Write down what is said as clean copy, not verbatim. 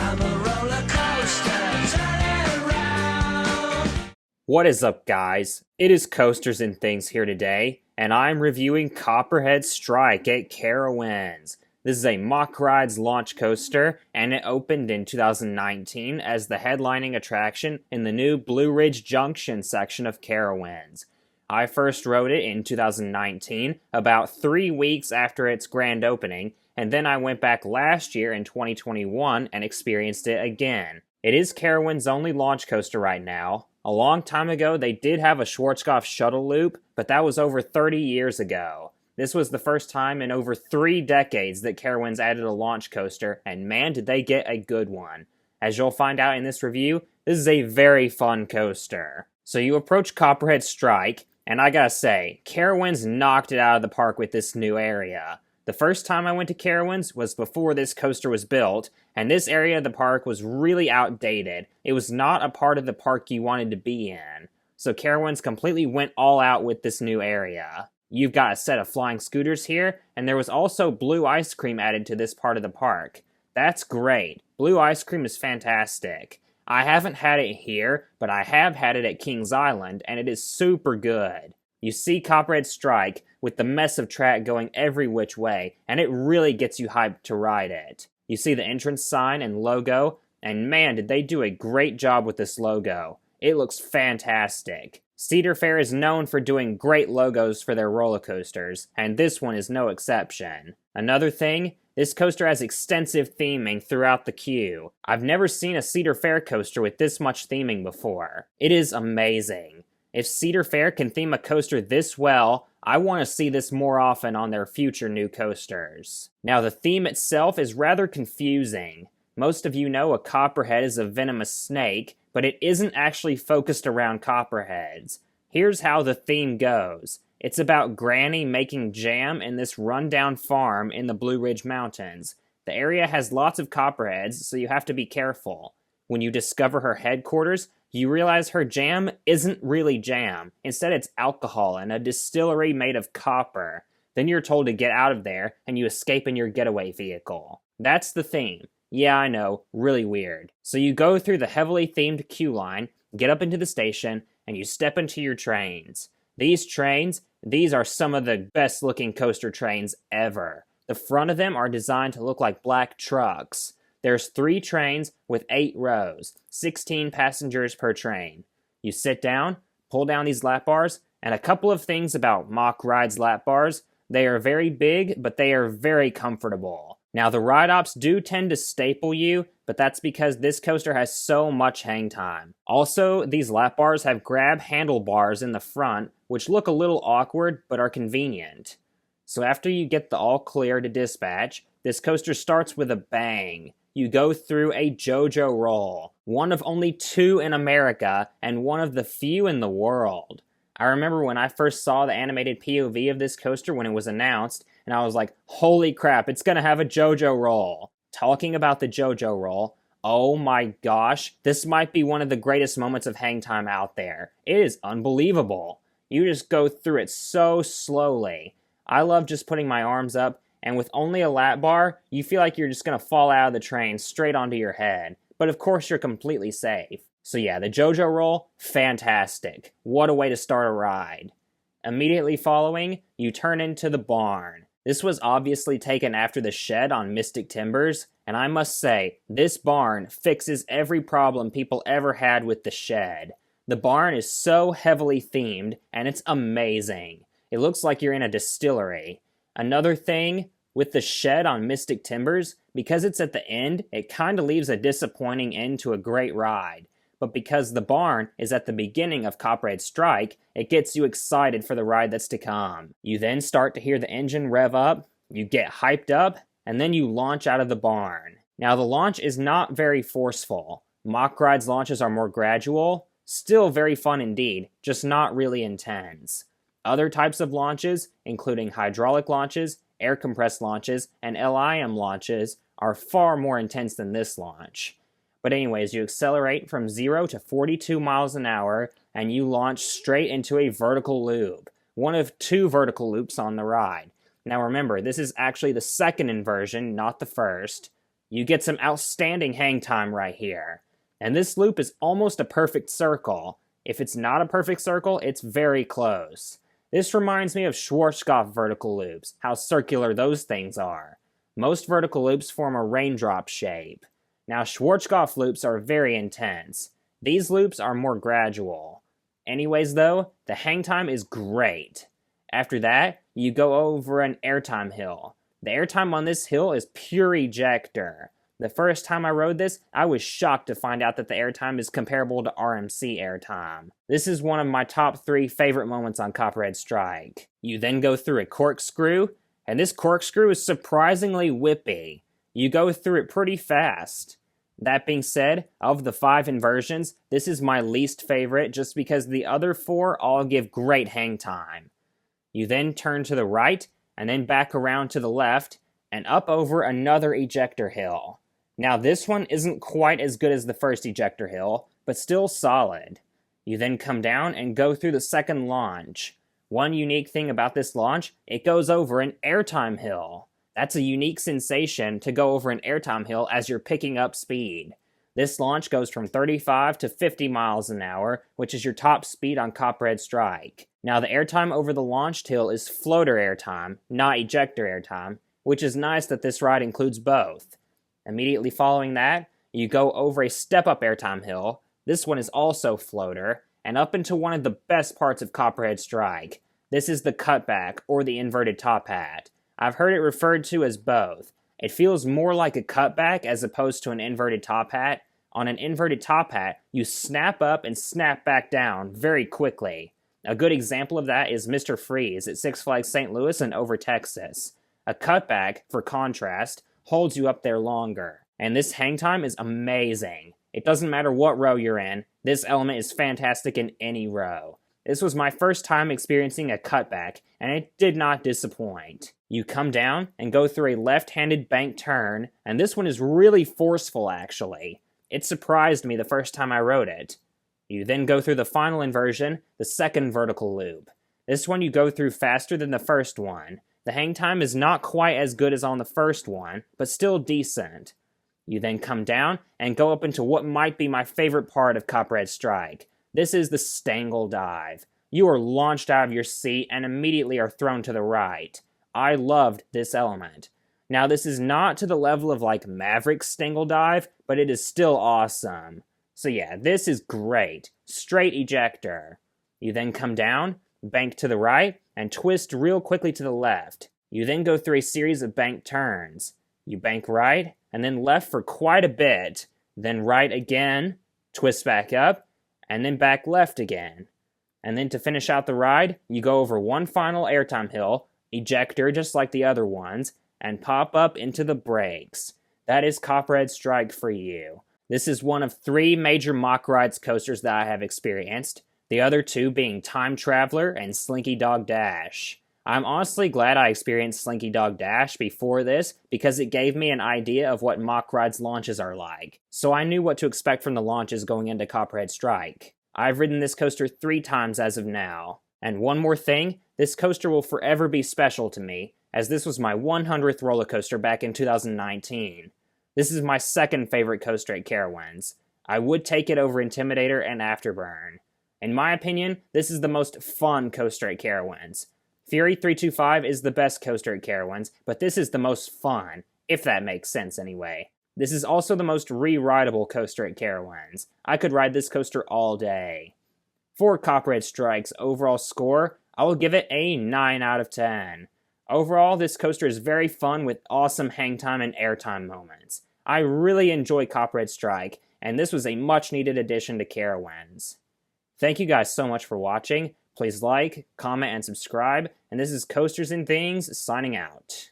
I'm a roller coaster, turning round. What is up, guys? It is Coasters and Things here today, and I'm reviewing Copperhead Strike at Carowinds. This is a Mack Rides launch coaster, and it opened in 2019 as the headlining attraction in the new Blue Ridge Junction section of Carowinds. I first rode it in 2019, about 3 weeks after its grand opening, and then I went back last year in 2021 and experienced it again. It is Carowinds' only launch coaster right now. A long time ago, they did have a Schwarzkopf shuttle loop, but that was over 30 years ago. This was the first time in over 3 decades that Carowinds added a launch coaster, and man, did they get a good one. As you'll find out in this review, this is a very fun coaster. So you approach Copperhead Strike, and I gotta say, Carowinds knocked it out of the park with this new area. The first time I went to Carowinds was before this coaster was built, and this area of the park was really outdated. It was not a part of the park you wanted to be in. So Carowinds completely went all out with this new area. You've got a set of flying scooters here, and there was also blue ice cream added to this part of the park. That's great. Blue ice cream is fantastic. I haven't had it here, but I have had it at Kings Island, and it is super good. You see Copperhead Strike with the mess of track going every which way, and it really gets you hyped to ride it. You see the entrance sign and logo, and man, did they do a great job with this logo. It looks fantastic. Cedar Fair is known for doing great logos for their roller coasters, and this one is no exception. Another thing, this coaster has extensive theming throughout the queue. I've never seen a Cedar Fair coaster with this much theming before. It is amazing. If Cedar Fair can theme a coaster this well, I want to see this more often on their future new coasters. Now, the theme itself is rather confusing. Most of you know a copperhead is a venomous snake, but it isn't actually focused around copperheads. Here's how the theme goes. It's about Granny making jam in this rundown farm in the Blue Ridge Mountains. The area has lots of copperheads, so you have to be careful. When you discover her headquarters, you realize her jam isn't really jam. Instead, it's alcohol and a distillery made of copper. Then you're told to get out of there, and you escape in your getaway vehicle. That's the theme. Yeah, I know, really weird. So you go through the heavily themed queue line, get up into the station, and you step into your trains. These are some of the best looking coaster trains ever. The front of them are designed to look like black trucks. There's 3 trains with 8 rows, 16 passengers per train. You sit down, pull down these lap bars, and a couple of things about Mack Rides lap bars. They are very big, but they are very comfortable. Now, the ride ops do tend to staple you, but that's because this coaster has so much hang time. Also, these lap bars have grab handlebars in the front, which look a little awkward, but are convenient. So after you get the all clear to dispatch, this coaster starts with a bang. You go through a Jojo Roll, one of only 2 in America, and one of the few in the world. I remember when I first saw the animated POV of this coaster when it was announced, and I was like, holy crap, it's gonna have a Jojo Roll. Talking about the Jojo Roll, oh my gosh, this might be one of the greatest moments of hang time out there. It is unbelievable. You just go through it so slowly. I love just putting my arms up, and with only a lap bar, you feel like you're just gonna fall out of the train straight onto your head. But of course you're completely safe. So yeah, the Jojo Roll, fantastic. What a way to start a ride. Immediately following, you turn into the barn. This was obviously taken after the shed on Mystic Timbers, and I must say, this barn fixes every problem people ever had with the shed. The barn is so heavily themed, and it's amazing. It looks like you're in a distillery. Another thing, with the shed on Mystic Timbers, because it's at the end, it kinda leaves a disappointing end to a great ride. But because the barn is at the beginning of Copperhead Strike, it gets you excited for the ride that's to come. You then start to hear the engine rev up, you get hyped up, and then you launch out of the barn. Now the launch is not very forceful. Mack Rides launches are more gradual, still very fun indeed, just not really intense. Other types of launches, including hydraulic launches, air compressed launches, and LIM launches, are far more intense than this launch. But anyways, you accelerate from 0 to 42 miles an hour, and you launch straight into a vertical loop, one of 2 vertical loops on the ride. Now remember, this is actually the second inversion, not the first. You get some outstanding hang time right here. And this loop is almost a perfect circle. If it's not a perfect circle, it's very close. This reminds me of Schwarzkopf vertical loops, how circular those things are. Most vertical loops form a raindrop shape. Now, Schwarzkopf loops are very intense. These loops are more gradual. Anyways though, the hang time is great. After that, you go over an airtime hill. The airtime on this hill is pure ejector. The first time I rode this, I was shocked to find out that the airtime is comparable to RMC airtime. This is one of my top 3 favorite moments on Copperhead Strike. You then go through a corkscrew, and this corkscrew is surprisingly whippy. You go through it pretty fast. That being said, of the 5 inversions, this is my least favorite just because the other 4 all give great hang time. You then turn to the right, and then back around to the left, and up over another ejector hill. Now this one isn't quite as good as the first ejector hill, but still solid. You then come down and go through the second launch. One unique thing about this launch, it goes over an airtime hill. That's a unique sensation to go over an airtime hill as you're picking up speed. This launch goes from 35 to 50 miles an hour, which is your top speed on Copperhead Strike. Now the airtime over the launched hill is floater airtime, not ejector airtime, which is nice that this ride includes both. Immediately following that, you go over a step-up airtime hill. This one is also floater, and up into one of the best parts of Copperhead Strike. This is the cutback, or the inverted top hat. I've heard it referred to as both. It feels more like a cutback as opposed to an inverted top hat. On an inverted top hat, you snap up and snap back down very quickly. A good example of that is Mr. Freeze at Six Flags St. Louis and over Texas. A cutback, for contrast, holds you up there longer. And this hang time is amazing. It doesn't matter what row you're in, this element is fantastic in any row. This was my first time experiencing a cutback, and it did not disappoint. You come down and go through a left-handed bank turn, and this one is really forceful actually. It surprised me the first time I rode it. You then go through the final inversion, the second vertical loop. This one you go through faster than the first one. The hang time is not quite as good as on the first one, but still decent. You then come down and go up into what might be my favorite part of Copperhead Strike. This is the Stangle Dive. You are launched out of your seat and immediately are thrown to the right. I loved this element. Now this is not to the level of like Maverick's Stangle Dive, but it is still awesome. So yeah, this is great. Straight ejector. You then come down, bank to the right, and twist real quickly to the left. You then go through a series of bank turns. You bank right, and then left for quite a bit, then right again, twist back up, and then back left again. And then to finish out the ride, you go over one final airtime hill, ejector just like the other ones, and pop up into the brakes. That is Copperhead Strike for you. This is one of 3 major Mack Rides coasters that I have experienced, the other 2 being Time Traveler and Slinky Dog Dash. I'm honestly glad I experienced Slinky Dog Dash before this because it gave me an idea of what Mack Rides launches are like, so I knew what to expect from the launches going into Copperhead Strike. I've ridden this coaster 3 times as of now. And one more thing, this coaster will forever be special to me, as this was my 100th roller coaster back in 2019. This is my second favorite coaster at Carowinds. I would take it over Intimidator and Afterburn. In my opinion, this is the most fun coaster at Carowinds. Fury 325 is the best coaster at Carowinds, but this is the most fun, if that makes sense anyway. This is also the most re-rideable coaster at Carowinds. I could ride this coaster all day. For Copperhead Strike's overall score, I will give it a 9 out of 10. Overall, this coaster is very fun with awesome hang time and airtime moments. I really enjoy Copperhead Strike, and this was a much-needed addition to Carowinds. Thank you guys so much for watching. Please like, comment, and subscribe. And this is Coasters and Things signing out.